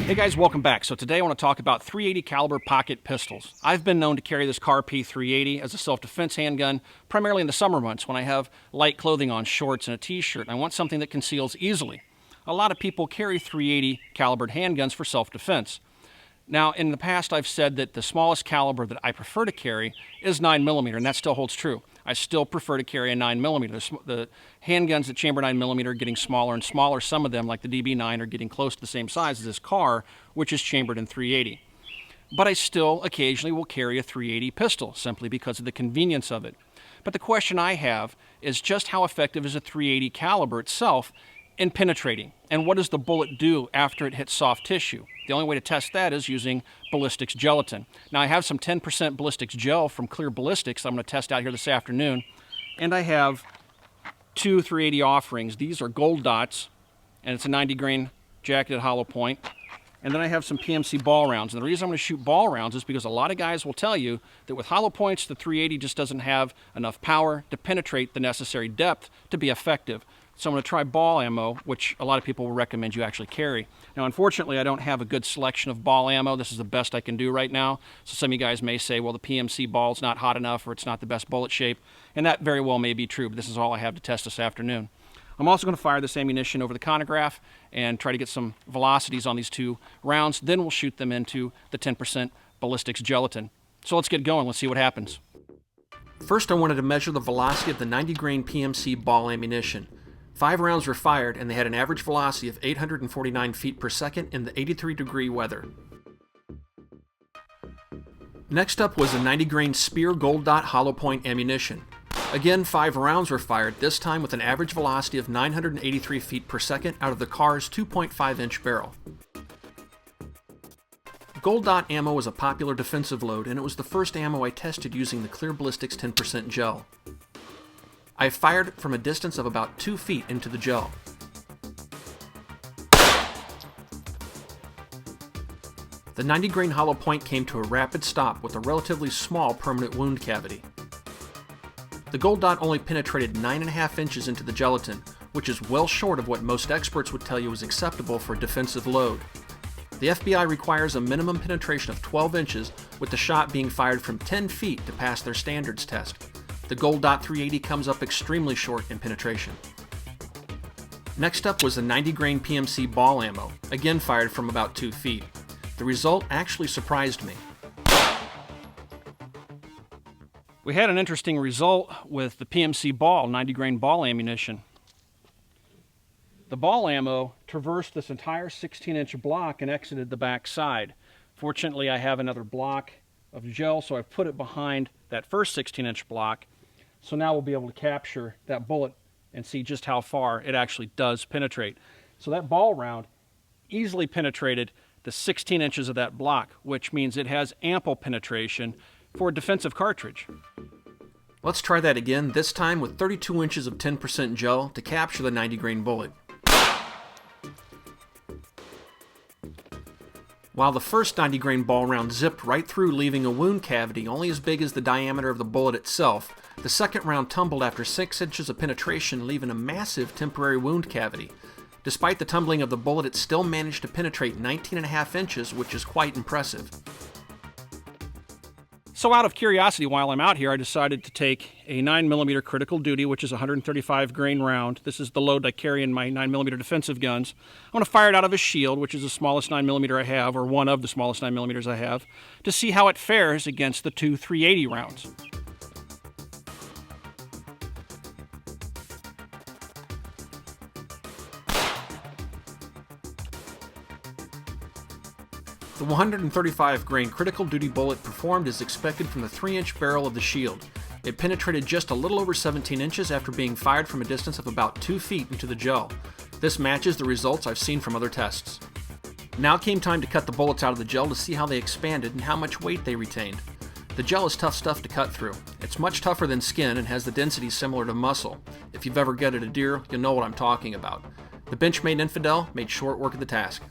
Hey guys, welcome back. So today I want to talk about .380 caliber pocket pistols. I've been known to carry this P380 as a self-defense handgun, primarily in the summer months when I have light clothing on, shorts and a t-shirt, and I want something that conceals easily. A lot of people carry .380 calibered handguns for self-defense. Now, in the past I've said that the smallest caliber that I prefer to carry is 9mm, and that still holds true. I still prefer to carry a 9mm. The handguns that chamber 9mm are getting smaller and smaller. Some of them, like the DB9, are getting close to the same size as this car, which is chambered in .380. But I still occasionally will carry a .380 pistol, simply because of the convenience of it. But the question I have is just how effective is a .380 caliber itself in penetrating? And what does the bullet do after it hits soft tissue? The only way to test that is using ballistics gelatin. Now I have some 10% ballistics gel from Clear Ballistics I'm going to test out here this afternoon. And I have two .380 offerings. These are gold dots, and it's a 90 grain jacketed hollow point. And then I have some PMC ball rounds. And the reason I'm going to shoot ball rounds is because a lot of guys will tell you that with hollow points, the .380 just doesn't have enough power to penetrate the necessary depth to be effective. So I'm going to try ball ammo, which a lot of people will recommend you actually carry. Now, unfortunately, I don't have a good selection of ball ammo. This is the best I can do right now. So some of you guys may say, well, the PMC ball's not hot enough or it's not the best bullet shape. And that very well may be true, but this is all I have to test this afternoon. I'm also going to fire this ammunition over the chronograph and try to get some velocities on these two rounds. Then we'll shoot them into the 10% ballistics gelatin. So let's get going. Let's see what happens. First, I wanted to measure the velocity of the 90 grain PMC ball ammunition. 5 rounds were fired, and they had an average velocity of 849 feet per second in the 83-degree weather. Next up was the 90 grain Spear Gold Dot hollow point ammunition. Again, 5 rounds were fired, this time with an average velocity of 983 feet per second out of the car's 2.5-inch barrel. Gold Dot ammo was a popular defensive load, and it was the first ammo I tested using the Clear Ballistics 10% gel. I fired from a distance of about 2 feet into the gel. The 90 grain hollow point came to a rapid stop with a relatively small permanent wound cavity. The Gold Dot only penetrated 9.5 inches into the gelatin, which is well short of what most experts would tell you is acceptable for a defensive load. The FBI requires a minimum penetration of 12 inches, with the shot being fired from 10 feet to pass their standards test. The Gold Dot .380 comes up extremely short in penetration. Next up was the 90 grain PMC ball ammo, again fired from about 2 feet. The result actually surprised me. We had an interesting result with the PMC ball, 90 grain ball ammunition. The ball ammo traversed this entire 16-inch block and exited the back side. Fortunately, I have another block of gel, so I've put it behind that first 16-inch block. So now we'll be able to capture that bullet and see just how far it actually does penetrate. So that ball round easily penetrated the 16 inches of that block, which means it has ample penetration for a defensive cartridge. Let's try that again, this time with 32 inches of 10% gel to capture the 90 grain bullet. While the first 90 grain ball round zipped right through, leaving a wound cavity only as big as the diameter of the bullet itself, the second round tumbled after 6 inches of penetration, leaving a massive temporary wound cavity. Despite the tumbling of the bullet, it still managed to penetrate 19.5 inches, which is quite impressive. So out of curiosity, while I'm out here, I decided to take a 9mm critical duty, which is a 135 grain round. This is the load I carry in my 9mm defensive guns. I'm going to fire it out of a shield, which is the smallest 9mm I have, or one of the smallest 9mm I have, to see how it fares against the two .380 rounds. The 135 grain critical duty bullet performed as expected from the 3-inch barrel of the shield. It penetrated just a little over 17 inches after being fired from a distance of about 2 feet into the gel. This matches the results I've seen from other tests. Now came time to cut the bullets out of the gel to see how they expanded and how much weight they retained. The gel is tough stuff to cut through. It's much tougher than skin and has the density similar to muscle. If you've ever gutted a deer, you'll know what I'm talking about. The Benchmade Infidel made short work of the task.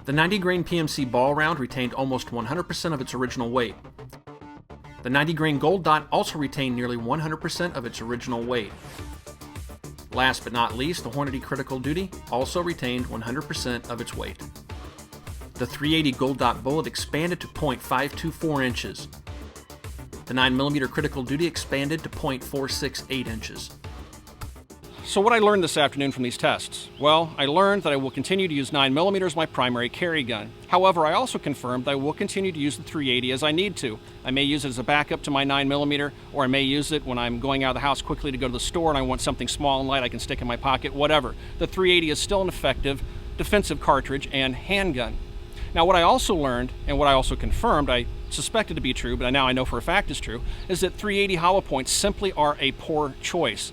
The 90 grain PMC ball round retained almost 100% of its original weight. The 90 grain Gold Dot also retained nearly 100% of its original weight. Last but not least, the Hornady Critical Duty also retained 100% of its weight. The .380 Gold Dot bullet expanded to .524 inches. The 9mm Critical Duty expanded to .468 inches. So what I learned this afternoon from these tests? Well, I learned that I will continue to use 9mm as my primary carry gun. However, I also confirmed that I will continue to use the .380 as I need to. I may use it as a backup to my 9mm, or I may use it when I'm going out of the house quickly to go to the store and I want something small and light I can stick in my pocket, whatever. The .380 is still an effective defensive cartridge and handgun. Now, what I also learned, and what I also confirmed, I suspected to be true, but now I know for a fact is true, is that .380 hollow points simply are a poor choice.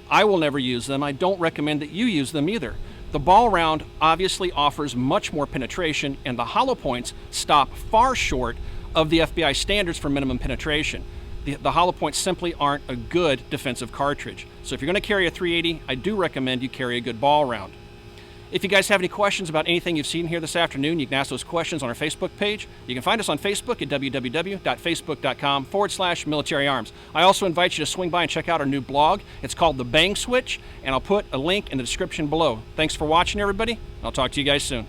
I will never use them. I don't recommend that you use them either. The ball round obviously offers much more penetration, and the hollow points stop far short of the FBI standards for minimum penetration. The hollow points simply aren't a good defensive cartridge. So if you're going to carry a .380, I do recommend you carry a good ball round. If you guys have any questions about anything you've seen here this afternoon, you can ask those questions on our Facebook page. You can find us on Facebook at www.facebook.com/militaryarms. I also invite you to swing by and check out our new blog. It's called The Bang Switch, and I'll put a link in the description below. Thanks for watching, everybody. I'll talk to you guys soon.